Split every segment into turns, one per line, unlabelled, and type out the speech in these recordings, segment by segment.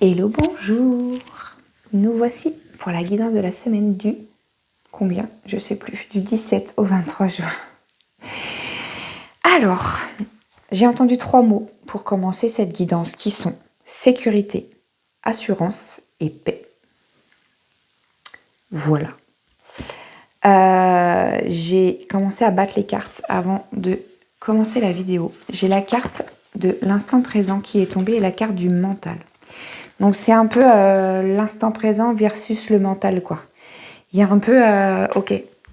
Hello, bonjour. Nous voici pour la guidance de la semaine du combien? Je sais plus. Du 17 au 23 juin. Alors, j'ai entendu 3 mots pour commencer cette guidance qui sont sécurité, assurance et paix. Voilà. J'ai commencé à battre les cartes avant de commencer la vidéo. J'ai la carte de l'instant présent qui est tombée et la carte du mental. Donc c'est un peu l'instant présent versus le mental, quoi. Il y a un peu,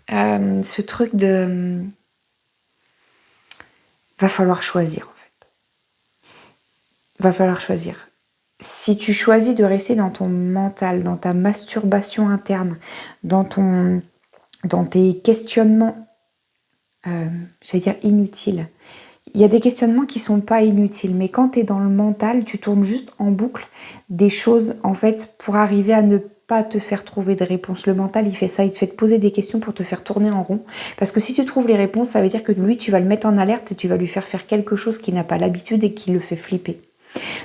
ce truc de... va falloir choisir, en fait. Va falloir choisir. Si tu choisis de rester dans ton mental, dans ta masturbation interne, dans tes questionnements, j'allais dire inutiles. Il y a des questionnements qui sont pas inutiles, mais quand tu es dans le mental, tu tournes juste en boucle des choses, en fait, pour arriver à ne pas te faire trouver de réponses. Le mental, il fait ça, il te fait te poser des questions pour te faire tourner en rond. Parce que si tu trouves les réponses, ça veut dire que lui, tu vas le mettre en alerte et tu vas lui faire quelque chose qu'il n'a pas l'habitude et qui le fait flipper.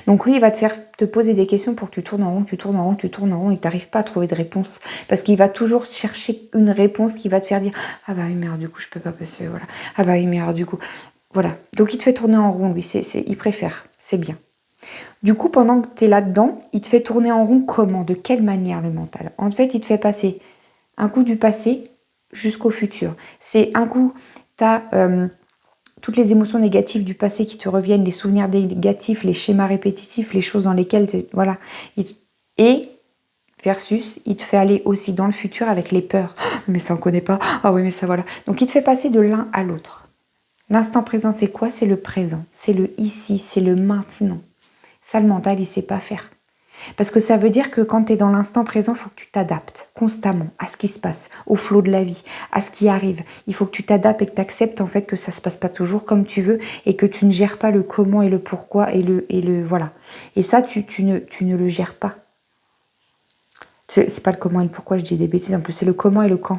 Donc lui, il va te poser des questions pour que tu tournes en rond, tu tournes en rond, tu tournes en rond et tu n'arrives pas à trouver de réponse. Parce qu'il va toujours chercher une réponse qui va te faire dire « Ah bah oui, mais alors du coup, je peux pas passer, voilà. Ah bah oui, mais alors du coup... » Voilà, donc il te fait tourner en rond, lui, il préfère, c'est bien. Du coup, pendant que tu es là-dedans, il te fait tourner en rond comment? De quelle manière le mental? En fait, il te fait passer un coup du passé jusqu'au futur. C'est un coup, tu as toutes les émotions négatives du passé qui te reviennent, les souvenirs négatifs, les schémas répétitifs, les choses dans lesquelles... Voilà. Et versus, il te fait aller aussi dans le futur avec les peurs. Oh, mais ça, on ne connaît pas. Ah oui, mais ça, voilà. Donc, il te fait passer de l'un à l'autre. L'instant présent, c'est quoi? C'est le présent, c'est le ici, c'est le maintenant. Ça, le mental, il ne sait pas faire. Parce que ça veut dire que quand tu es dans l'instant présent, il faut que tu t'adaptes constamment à ce qui se passe, au flot de la vie, à ce qui arrive. Il faut que tu t'adaptes et que tu acceptes en fait que ça ne se passe pas toujours comme tu veux et que tu ne gères pas le comment et le pourquoi et le voilà. Et ça, tu ne le gères pas. C'est pas le comment et le pourquoi, je dis des bêtises. En plus, c'est le comment et le quand.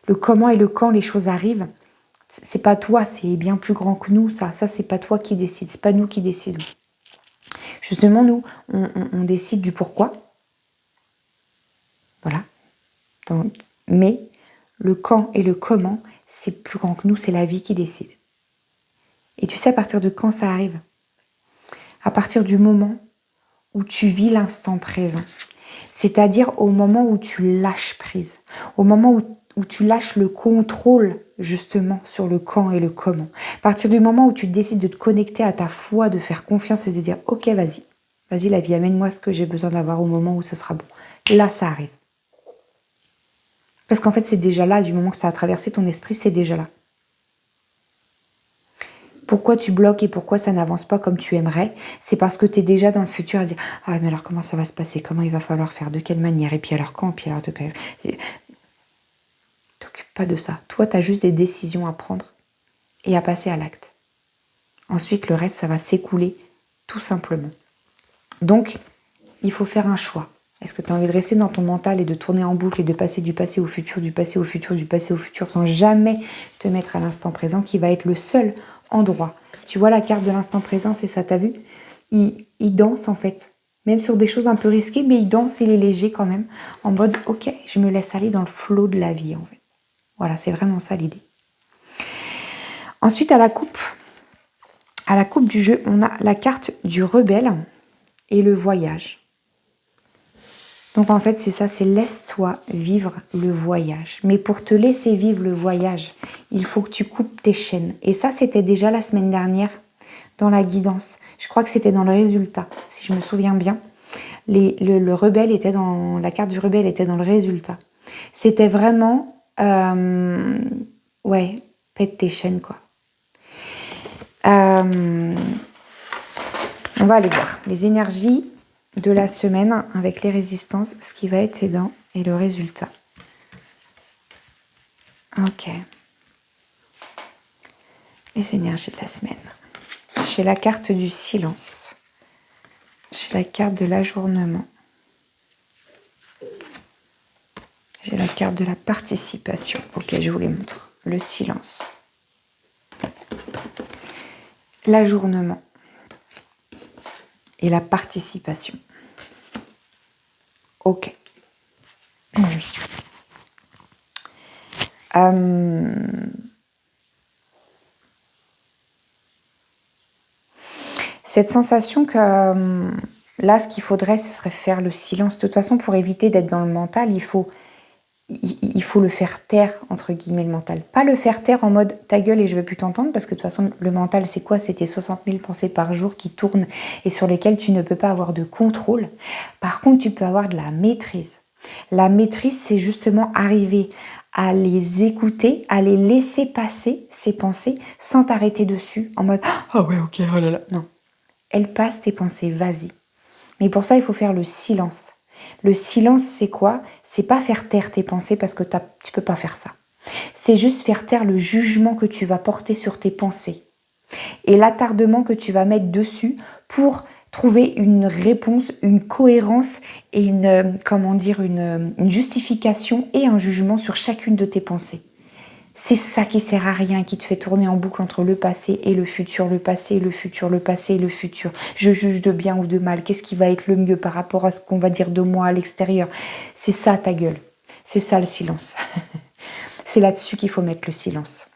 Le comment et le quand les choses arrivent. C'est pas toi, c'est bien plus grand que nous, ça. Ça, c'est pas toi qui décide, c'est pas nous qui décidons. Justement, nous, on décide du pourquoi. Voilà. Donc, mais le quand et le comment, c'est plus grand que nous, c'est la vie qui décide. Et tu sais à partir de quand ça arrive? À partir du moment où tu vis l'instant présent. C'est-à-dire au moment où tu lâches prise. Au moment où tu lâches le contrôle justement sur le quand et le comment. À partir du moment où tu décides de te connecter à ta foi, de faire confiance et de dire ok, vas-y la vie, amène-moi ce que j'ai besoin d'avoir au moment où ce sera bon. Là, ça arrive. Parce qu'en fait, c'est déjà là, du moment que ça a traversé ton esprit, c'est déjà là. Pourquoi tu bloques et pourquoi ça n'avance pas comme tu aimerais? C'est parce que tu es déjà dans le futur à dire « Ah, mais alors comment ça va se passer? Comment il va falloir faire? De quelle manière? Et puis alors quand? Puis alors de quelle... » T'occupe pas de ça. Toi, tu as juste des décisions à prendre et à passer à l'acte. Ensuite, le reste, ça va s'écouler tout simplement. Donc, il faut faire un choix. Est-ce que tu as envie de rester dans ton mental et de tourner en boucle et de passer du passé au futur, du passé au futur, du passé au futur, sans jamais te mettre à l'instant présent, qui va être le seul endroit. Tu vois la carte de l'instant présent, c'est ça, t'as vu? Il danse en fait. Même sur des choses un peu risquées, mais il danse, il est léger quand même. En mode, ok, je me laisse aller dans le flot de la vie en fait. Voilà, c'est vraiment ça l'idée. Ensuite, à la coupe du jeu, on a la carte du rebelle et le voyage. Donc en fait, c'est ça, c'est laisse-toi vivre le voyage. Mais pour te laisser vivre le voyage, il faut que tu coupes tes chaînes. Et ça, c'était déjà la semaine dernière dans la guidance. Je crois que c'était dans le résultat, si je me souviens bien. Le rebelle était dans... La carte du rebelle était dans le résultat. C'était vraiment... ouais, pète tes chaînes, quoi. On va aller voir les énergies de la semaine avec les résistances, ce qui va être aidant et le résultat. Ok. Les énergies de la semaine. J'ai la carte du silence. J'ai la carte de l'ajournement. J'ai la carte de la participation. Ok, je vous les montre. Le silence. L'ajournement. Et la participation. Ok. Euh, Cette sensation que là, ce qu'il faudrait, ce serait faire le silence. De toute façon, pour éviter d'être dans le mental, il faut le faire taire, entre guillemets, le mental. Pas le faire taire en mode ta gueule et je ne veux plus t'entendre, parce que de toute façon, le mental, c'est quoi? C'est tes 60 000 pensées par jour qui tournent et sur lesquelles tu ne peux pas avoir de contrôle. Par contre, tu peux avoir de la maîtrise. La maîtrise, c'est justement arriver à les écouter, à les laisser passer, ces pensées, sans t'arrêter dessus, en mode « Ah ouais, ok, oh là là ». Non. Elles passent tes pensées, vas-y. Mais pour ça, il faut faire le silence. Le silence, c'est quoi? C'est pas faire taire tes pensées parce que tu peux pas faire ça. C'est juste faire taire le jugement que tu vas porter sur tes pensées et l'attardement que tu vas mettre dessus pour trouver une réponse, une cohérence et une justification et un jugement sur chacune de tes pensées. C'est ça qui sert à rien, qui te fait tourner en boucle entre le passé et le futur, le passé et le futur, le passé et le futur. Je juge de bien ou de mal, qu'est-ce qui va être le mieux par rapport à ce qu'on va dire de moi à l'extérieur? C'est ça ta gueule, c'est ça le silence. C'est là-dessus qu'il faut mettre le silence.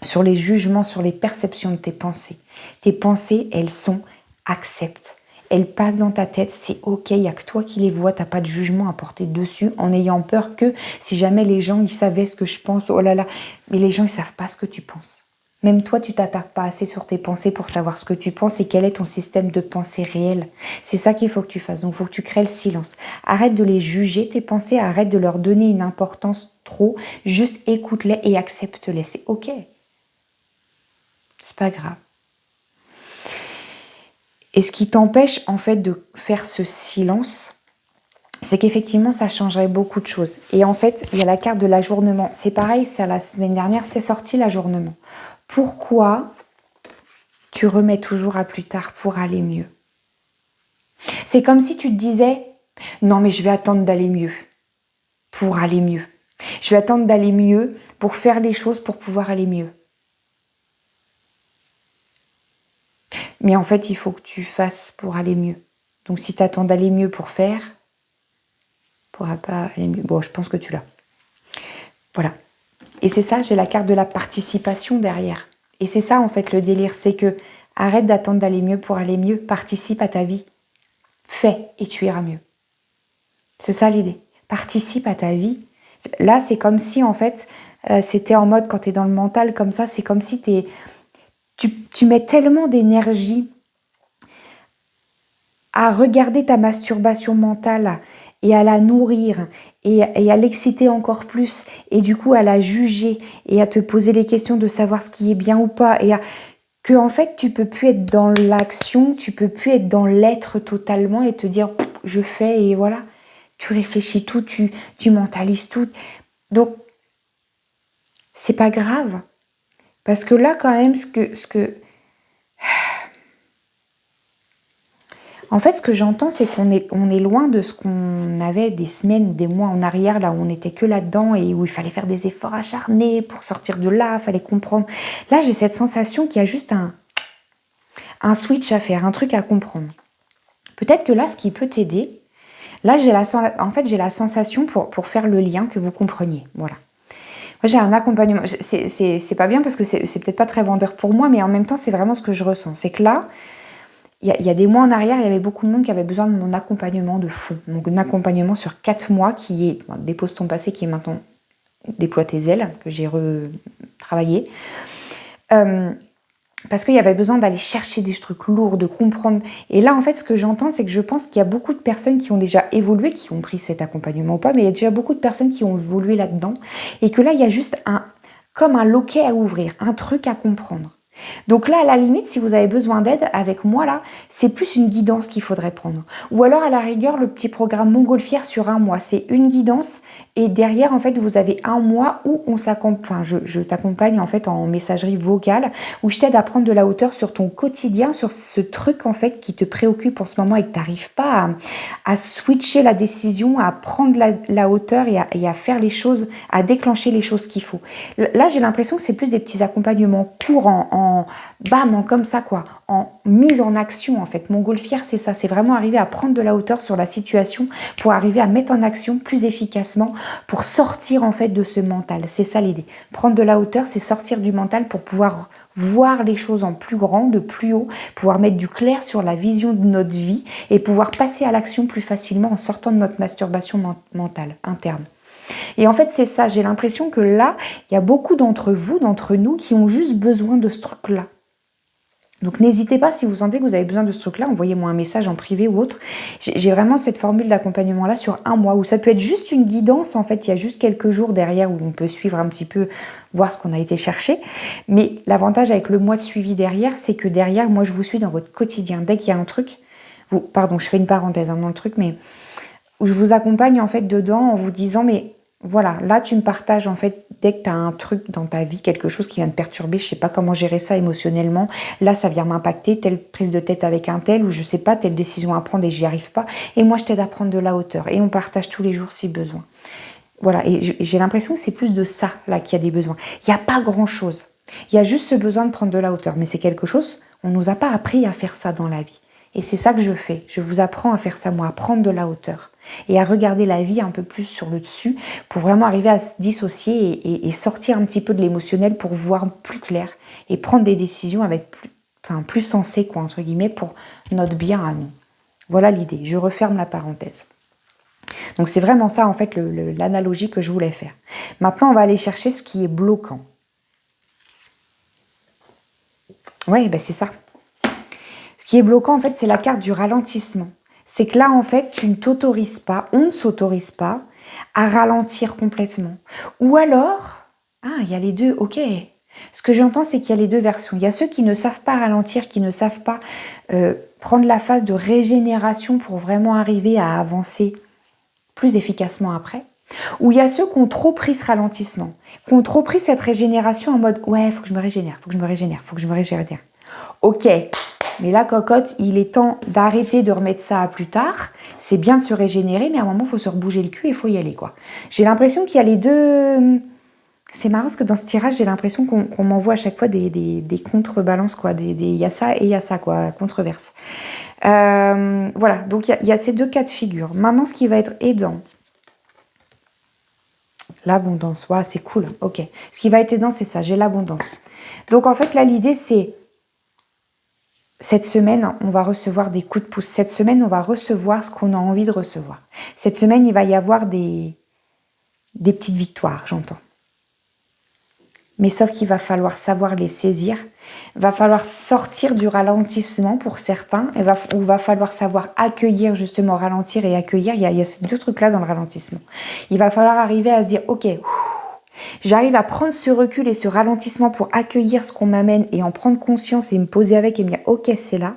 Sur les jugements, sur les perceptions de tes pensées. Tes pensées, elles sont acceptes. Elles passent dans ta tête, c'est ok, il n'y a que toi qui les vois, tu n'as pas de jugement à porter dessus en ayant peur que si jamais les gens ils savaient ce que je pense, oh là là, mais les gens ils savent pas ce que tu penses. Même toi, tu t'attardes pas assez sur tes pensées pour savoir ce que tu penses et quel est ton système de pensée réel. C'est ça qu'il faut que tu fasses, donc il faut que tu crées le silence. Arrête de les juger, tes pensées, arrête de leur donner une importance trop, juste écoute-les et accepte-les, c'est ok. C'est pas grave. Et ce qui t'empêche en fait de faire ce silence, c'est qu'effectivement ça changerait beaucoup de choses. Et en fait, il y a la carte de l'ajournement. C'est pareil, c'est la semaine dernière, c'est sorti l'ajournement. Pourquoi tu remets toujours à plus tard pour aller mieux? C'est comme si tu te disais, non mais je vais attendre d'aller mieux, pour aller mieux. Je vais attendre d'aller mieux pour faire les choses pour pouvoir aller mieux. Mais en fait, il faut que tu fasses pour aller mieux. Donc si tu attends d'aller mieux pour faire, tu ne pourras pas aller mieux. Bon, je pense que tu l'as. Voilà. Et c'est ça, j'ai la carte de la participation derrière. Et c'est ça en fait le délire, c'est que arrête d'attendre d'aller mieux pour aller mieux, participe à ta vie. Fais et tu iras mieux. C'est ça l'idée. Participe à ta vie. Là, c'est comme si en fait, c'était en mode quand tu es dans le mental comme ça, c'est comme si tu mets tellement d'énergie à regarder ta masturbation mentale et à la nourrir et à l'exciter encore plus et du coup à la juger et à te poser les questions de savoir ce qui est bien ou pas et que en fait tu peux plus être dans l'action, tu peux plus être dans l'être totalement et te dire je fais et voilà, tu réfléchis tout, tu mentalises tout. Donc c'est pas grave parce que là quand même ce que en fait, ce que j'entends, c'est qu'on est loin de ce qu'on avait des semaines ou des mois en arrière, là où on n'était que là-dedans et où il fallait faire des efforts acharnés pour sortir de là, il fallait comprendre. Là, j'ai cette sensation qu'il y a juste un switch à faire, un truc à comprendre. Peut-être que là, ce qui peut t'aider, là, j'ai la sensation pour faire le lien que vous compreniez. Voilà. Moi, j'ai un accompagnement. C'est pas bien parce que c'est peut-être pas très vendeur pour moi, mais en même temps, c'est vraiment ce que je ressens. C'est que là, il y a des mois en arrière, il y avait beaucoup de monde qui avait besoin de mon accompagnement de fond. Donc un accompagnement sur 4 mois qui est dépose ton passé, qui est maintenant déploie tes ailes, que j'ai retravaillé. Parce qu'il y avait besoin d'aller chercher des trucs lourds, de comprendre. Et là, en fait, ce que j'entends, c'est que je pense qu'il y a beaucoup de personnes qui ont déjà évolué, qui ont pris cet accompagnement ou pas, mais il y a déjà beaucoup de personnes qui ont évolué là-dedans. Et que là, il y a juste comme un loquet à ouvrir, un truc à comprendre. Donc là, à la limite, si vous avez besoin d'aide avec moi, là, c'est plus une guidance qu'il faudrait prendre. Ou alors, à la rigueur, le petit programme Montgolfière sur 1 mois. C'est une guidance et derrière, en fait, vous avez 1 mois où je t'accompagne, en fait, en messagerie vocale, où je t'aide à prendre de la hauteur sur ton quotidien, sur ce truc, en fait, qui te préoccupe en ce moment et que tu n'arrives pas à switcher la décision, à prendre la hauteur et à faire les choses, à déclencher les choses qu'il faut. Là, j'ai l'impression que c'est plus des petits accompagnements courts en en bam, en comme ça quoi, en mise en action en fait. Montgolfière, c'est ça, c'est vraiment arriver à prendre de la hauteur sur la situation pour arriver à mettre en action plus efficacement, pour sortir en fait de ce mental. C'est ça l'idée. Prendre de la hauteur, c'est sortir du mental pour pouvoir voir les choses en plus grand, de plus haut, pouvoir mettre du clair sur la vision de notre vie et pouvoir passer à l'action plus facilement en sortant de notre masturbation mentale, interne. Et en fait, c'est ça, j'ai l'impression que là, il y a beaucoup d'entre vous, d'entre nous, qui ont juste besoin de ce truc-là. Donc n'hésitez pas, si vous sentez que vous avez besoin de ce truc-là, envoyez-moi un message en privé ou autre. J'ai vraiment cette formule d'accompagnement-là sur un mois, où ça peut être juste une guidance, en fait, il y a juste quelques jours derrière où on peut suivre un petit peu, voir ce qu'on a été chercher. Mais l'avantage avec le mois de suivi derrière, c'est que derrière, moi, je vous suis dans votre quotidien. Dès qu'il y a un truc, pardon, je fais une parenthèse dans le truc, mais où je vous accompagne, en fait, dedans en vous disant, mais voilà, là, tu me partages, en fait, dès que tu as un truc dans ta vie, quelque chose qui vient te perturber, je sais pas comment gérer ça émotionnellement, là, ça vient m'impacter, telle prise de tête avec un tel, ou je sais pas, telle décision à prendre et j'y arrive pas, et moi, je t'aide à prendre de la hauteur, et on partage tous les jours si besoin. Voilà, et j'ai l'impression que c'est plus de ça, là, qu'il y a des besoins. Il n'y a pas grand-chose. Il y a juste ce besoin de prendre de la hauteur, mais c'est quelque chose, on nous a pas appris à faire ça dans la vie. Et c'est ça que je fais. Je vous apprends à faire ça, moi, à prendre de la hauteur et à regarder la vie un peu plus sur le dessus pour vraiment arriver à se dissocier et sortir un petit peu de l'émotionnel pour voir plus clair et prendre des décisions avec plus sensées, quoi, entre guillemets, pour notre bien à nous. Voilà l'idée. Je referme la parenthèse. Donc c'est vraiment ça, en fait, l'analogie que je voulais faire. Maintenant, on va aller chercher ce qui est bloquant. Oui, ben c'est ça. Ce qui est bloquant, en fait, c'est la carte du ralentissement. C'est que là, en fait, tu ne t'autorises pas, on ne s'autorise pas à ralentir complètement. Ou alors, il y a les deux, ok. Ce que j'entends, c'est qu'il y a les deux versions. Il y a ceux qui ne savent pas ralentir, qui ne savent pas prendre la phase de régénération pour vraiment arriver à avancer plus efficacement après. Ou il y a ceux qui ont trop pris ce ralentissement, qui ont trop pris cette régénération en mode « ouais, il faut que je me régénère, il faut que je me régénère, il faut que je me régénère. » Ok, mais là, cocotte, il est temps d'arrêter de remettre ça à plus tard. C'est bien de se régénérer, mais à un moment, il faut se rebouger le cul et il faut y aller, quoi. J'ai l'impression qu'il y a les deux... C'est marrant parce que dans ce tirage, j'ai l'impression qu'on m'envoie à chaque fois des contrebalances, quoi. Il y a ça et il y a ça, quoi, controverse. Voilà, donc il y a ces deux cas de figure. Maintenant, ce qui va être aidant, l'abondance, ouais, c'est cool, ok. Ce qui va être aidant, c'est ça, j'ai l'abondance. Donc en fait, là, l'idée, c'est cette semaine, on va recevoir des coups de pouce. Cette semaine, on va recevoir ce qu'on a envie de recevoir. Cette semaine, il va y avoir des petites victoires, j'entends. Mais sauf qu'il va falloir savoir les saisir. Il va falloir sortir du ralentissement pour certains. Il va falloir savoir accueillir, justement, ralentir et accueillir. Il y a ces deux trucs-là dans le ralentissement. Il va falloir arriver à se dire, ok, j'arrive à prendre ce recul et ce ralentissement pour accueillir ce qu'on m'amène et en prendre conscience et me poser avec et me dire, ok, c'est là.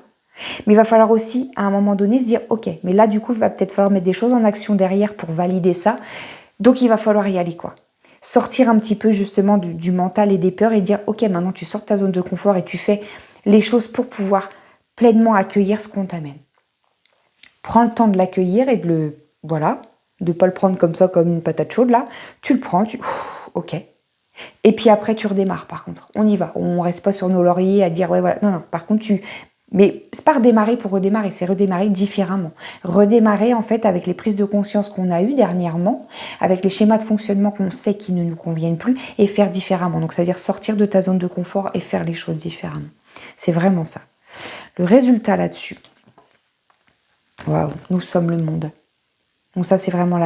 Mais il va falloir aussi, à un moment donné, se dire, ok, mais là, du coup, il va peut-être falloir mettre des choses en action derrière pour valider ça. Donc, il va falloir y aller, quoi. Sortir un petit peu justement du mental et des peurs et dire ok, maintenant tu sors de ta zone de confort et tu fais les choses pour pouvoir pleinement accueillir ce qu'on t'amène. Prends le temps de l'accueillir et de pas le prendre comme ça, comme une patate chaude là. Tu le prends, ok. Et puis après tu redémarres par contre. On y va. On reste pas sur nos lauriers à dire ouais voilà. Non, par contre mais c'est pas redémarrer pour redémarrer, c'est redémarrer différemment. Redémarrer en fait avec les prises de conscience qu'on a eues dernièrement, avec les schémas de fonctionnement qu'on sait qui ne nous conviennent plus et faire différemment. Donc ça veut dire sortir de ta zone de confort et faire les choses différemment. C'est vraiment ça. Le résultat là-dessus, waouh, nous sommes le monde. Donc ça c'est vraiment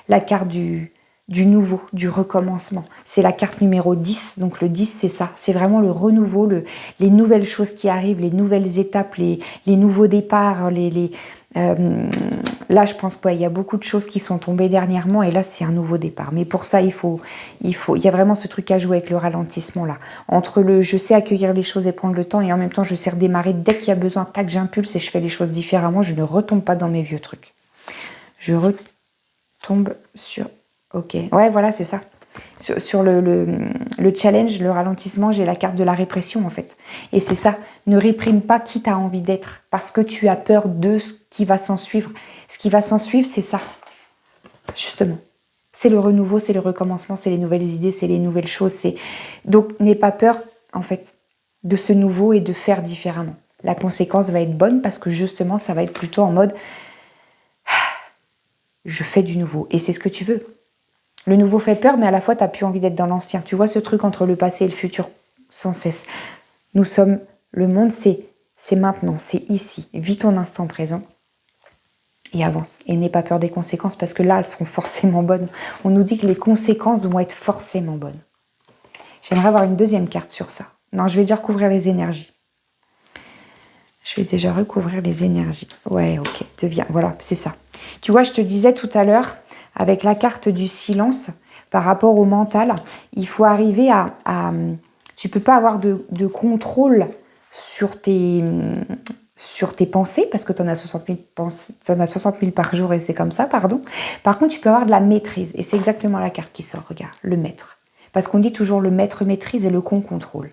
la carte du nouveau, du recommencement. C'est la carte numéro 10. Donc le 10, c'est ça. C'est vraiment le renouveau, les nouvelles choses qui arrivent, les nouvelles étapes, les nouveaux départs. Là, je pense qu'il y a beaucoup de choses qui sont tombées dernièrement et là, c'est un nouveau départ. Mais pour ça, il y a vraiment ce truc à jouer avec le ralentissement là. Entre je sais accueillir les choses et prendre le temps et en même temps, je sais redémarrer dès qu'il y a besoin. Tac, j'impulse et je fais les choses différemment. Je ne retombe pas dans mes vieux trucs. Je retombe sur... Ok, ouais, voilà, c'est ça. Sur le challenge, le ralentissement, j'ai la carte de la répression, en fait. Et c'est ça, ne réprime pas qui t'as envie d'être, parce que tu as peur de ce qui va s'en suivre. Ce qui va s'en suivre, c'est ça, justement. C'est le renouveau, c'est le recommencement, c'est les nouvelles idées, c'est les nouvelles choses. Donc, n'aie pas peur, en fait. de ce nouveau et de faire différemment. La conséquence va être bonne parce que justement, ça va être plutôt en mode je fais du nouveau. Et c'est ce que tu veux. Le nouveau fait peur, mais à la fois, tu n'as plus envie d'être dans l'ancien. Tu vois ce truc entre le passé et le futur sans cesse. Nous sommes, le monde, c'est maintenant, c'est ici. Vis ton instant présent et avance. Et n'aie pas peur des conséquences parce que là, elles seront forcément bonnes. On nous dit que les conséquences vont être forcément bonnes. J'aimerais avoir une deuxième carte sur ça. Non, je vais déjà recouvrir les énergies. Je vais déjà recouvrir les énergies. Ouais, ok, deviens. Voilà, c'est ça. Tu vois, je te disais tout à l'heure, avec la carte du silence, par rapport au mental, il faut arriver à tu peux pas avoir de contrôle sur tes pensées, parce que tu en as 60 000, t'en as 60 000 par jour et c'est comme ça, pardon. Par contre, tu peux avoir de la maîtrise. Et c'est exactement la carte qui sort, regarde, le maître. Parce qu'on dit toujours le maître maîtrise et le con contrôle.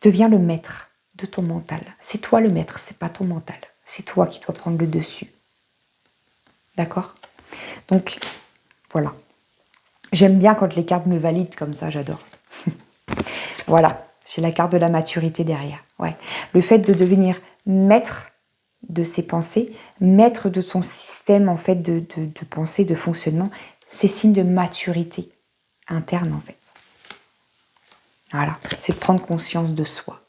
Deviens le maître de ton mental. C'est toi le maître, c'est pas ton mental. C'est toi qui dois prendre le dessus. D'accord? Donc, voilà. J'aime bien quand les cartes me valident comme ça, j'adore. Voilà, j'ai la carte de la maturité derrière. Ouais. Le fait de devenir maître de ses pensées, maître de son système en fait de pensée, de fonctionnement, c'est signe de maturité interne en fait. Voilà, c'est de prendre conscience de soi.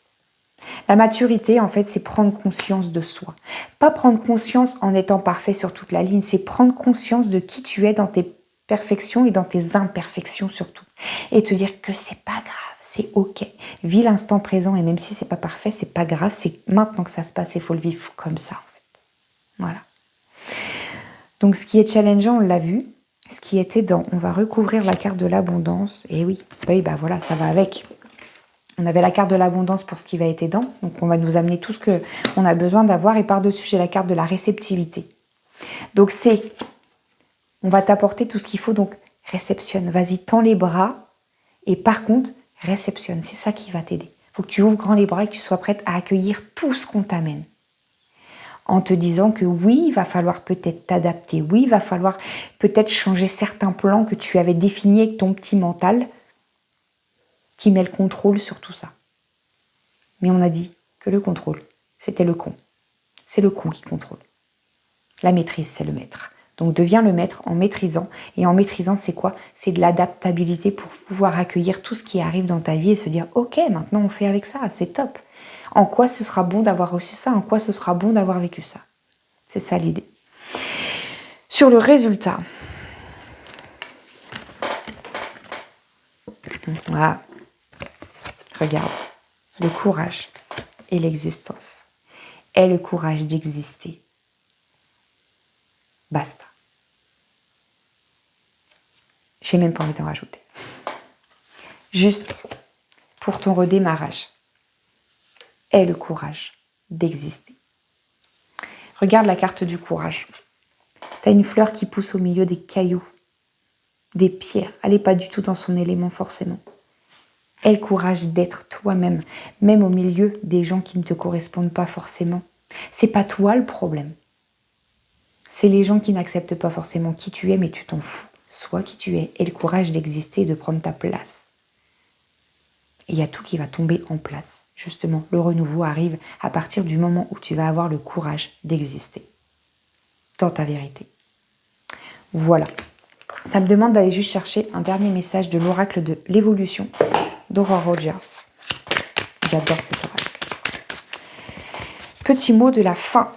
La maturité, en fait, c'est prendre conscience de soi. Pas prendre conscience en étant parfait sur toute la ligne, c'est prendre conscience de qui tu es dans tes perfections et dans tes imperfections surtout. Et te dire que c'est pas grave, c'est ok. Vis l'instant présent et même si c'est pas parfait, c'est pas grave, c'est maintenant que ça se passe et il faut le vivre comme ça, en fait. Voilà. Donc, ce qui est challengeant, on l'a vu. Ce qui est aidant, on va recouvrir la carte de l'abondance. Et oui, bah voilà, ça va avec. On avait la carte de l'abondance pour ce qui va être aidant. Donc, on va nous amener tout ce qu'on a besoin d'avoir. Et par-dessus, j'ai la carte de la réceptivité. Donc, on va t'apporter tout ce qu'il faut. Donc, réceptionne. Vas-y, tends les bras. Et par contre, réceptionne. C'est ça qui va t'aider. Il faut que tu ouvres grand les bras et que tu sois prête à accueillir tout ce qu'on t'amène. En te disant que oui, il va falloir peut-être t'adapter. Oui, il va falloir peut-être changer certains plans que tu avais définis avec ton petit mental qui met le contrôle sur tout ça. Mais on a dit que le contrôle, c'était le con. C'est le con qui contrôle. La maîtrise, c'est le maître. Donc deviens le maître en maîtrisant. Et en maîtrisant, c'est quoi? C'est de l'adaptabilité pour pouvoir accueillir tout ce qui arrive dans ta vie et se dire « Ok, maintenant on fait avec ça, c'est top. En quoi ce sera bon d'avoir reçu ça? En quoi ce sera bon d'avoir vécu ça ?» C'est ça l'idée. Sur le résultat. Voilà. Regarde. Le courage et l'existence. Aie le courage d'exister. Basta. J'ai même pas envie d'en rajouter. Juste pour ton redémarrage. Aie le courage d'exister. Regarde la carte du courage. Tu as une fleur qui pousse au milieu des cailloux, des pierres. Elle n'est pas du tout dans son élément forcément. Aie le courage d'être toi-même, même au milieu des gens qui ne te correspondent pas forcément. C'est pas toi le problème. C'est les gens qui n'acceptent pas forcément qui tu es, mais tu t'en fous. Sois qui tu es. Aie le courage d'exister et de prendre ta place. Et il y a tout qui va tomber en place. Justement, le renouveau arrive à partir du moment où tu vas avoir le courage d'exister. Dans ta vérité. Voilà. Ça me demande d'aller juste chercher un dernier message de l'oracle de l'évolution d'Aurore Rogers. J'adore cet oracle. Petit mot de la fin.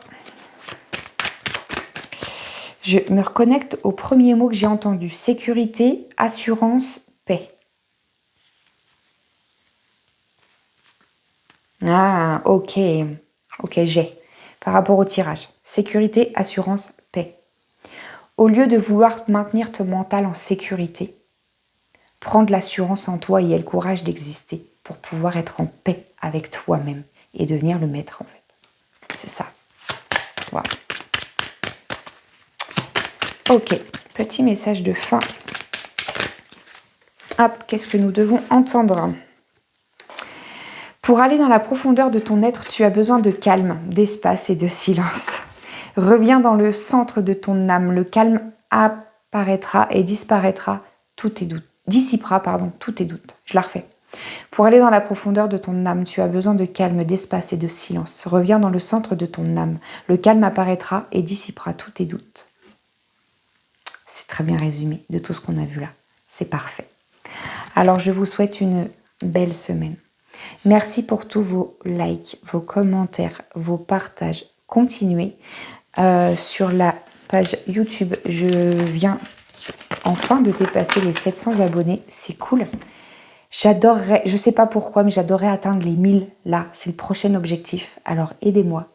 Je me reconnecte au premier mot que j'ai entendu. Sécurité, assurance, paix. Ah, ok. Ok, j'ai. Par rapport au tirage. Sécurité, assurance, paix. Au lieu de vouloir maintenir ton mental en sécurité, prends de l'assurance en toi et aie le courage d'exister pour pouvoir être en paix avec toi-même et devenir le maître en fait. C'est ça. Voilà. Ok, petit message de fin. Hop, qu'est-ce que nous devons entendre? Pour aller dans la profondeur de ton être, tu as besoin de calme, d'espace et de silence. Reviens dans le centre de ton âme. Le calme apparaîtra et disparaîtra tous tes doutes. Dissipera, tous tes doutes. Je la refais. Pour aller dans la profondeur de ton âme, tu as besoin de calme, d'espace et de silence. Reviens dans le centre de ton âme. Le calme apparaîtra et dissipera tous tes doutes. C'est très bien résumé de tout ce qu'on a vu là. C'est parfait. Alors, je vous souhaite une belle semaine. Merci pour tous vos likes, vos commentaires, vos partages. Continuez. Sur la page YouTube, je viens enfin de dépasser les 700 abonnés. C'est cool. J'adorerais, je ne sais pas pourquoi, mais j'adorerais atteindre les 1000 là. C'est le prochain objectif. Alors, aidez-moi.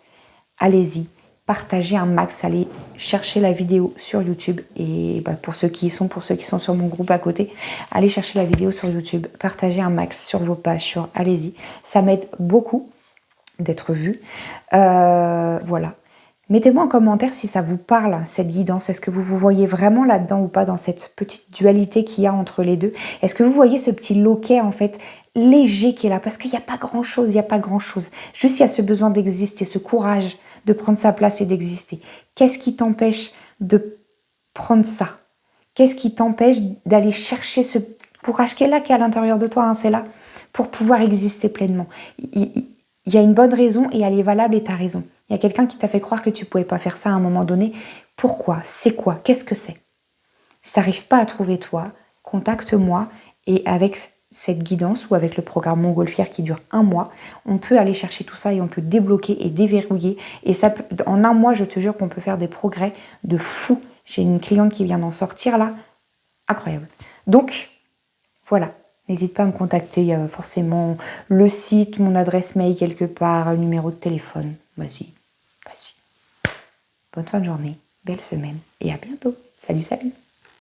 Allez-y. Partagez un max, allez chercher la vidéo sur YouTube et pour ceux qui y sont, pour ceux qui sont sur mon groupe à côté, allez chercher la vidéo sur YouTube, partagez un max sur vos pages, allez-y, ça m'aide beaucoup d'être vu. Voilà. Mettez-moi en commentaire si ça vous parle, cette guidance. Est-ce que vous vous voyez vraiment là-dedans ou pas, dans cette petite dualité qu'il y a entre les deux? Est-ce que vous voyez ce petit loquet, en fait, léger qui est là? Parce qu'il n'y a pas grand-chose, il n'y a pas grand-chose. Juste, il y a ce besoin d'exister, ce courage de prendre sa place et d'exister. Qu'est-ce qui t'empêche de prendre ça? Qu'est-ce qui t'empêche d'aller chercher ce courage qui est là, qui est à l'intérieur de toi, hein, c'est là, pour pouvoir exister pleinement? Il y a une bonne raison et elle est valable et tu as raison. Il y a quelqu'un qui t'a fait croire que tu ne pouvais pas faire ça à un moment donné. Pourquoi? C'est quoi? Qu'est-ce que c'est? Si tu n'arrives pas à trouver toi, contacte-moi et avec cette guidance ou avec le programme Montgolfière qui dure 1 mois, on peut aller chercher tout ça et on peut débloquer et déverrouiller. Et ça peut, en 1 mois, je te jure qu'on peut faire des progrès de fou. J'ai une cliente qui vient d'en sortir là. Incroyable. Donc, voilà. N'hésite pas à me contacter. Il y a forcément le site, mon adresse mail quelque part, un numéro de téléphone. Vas-y. Bonne fin de journée, belle semaine et à bientôt. Salut, salut.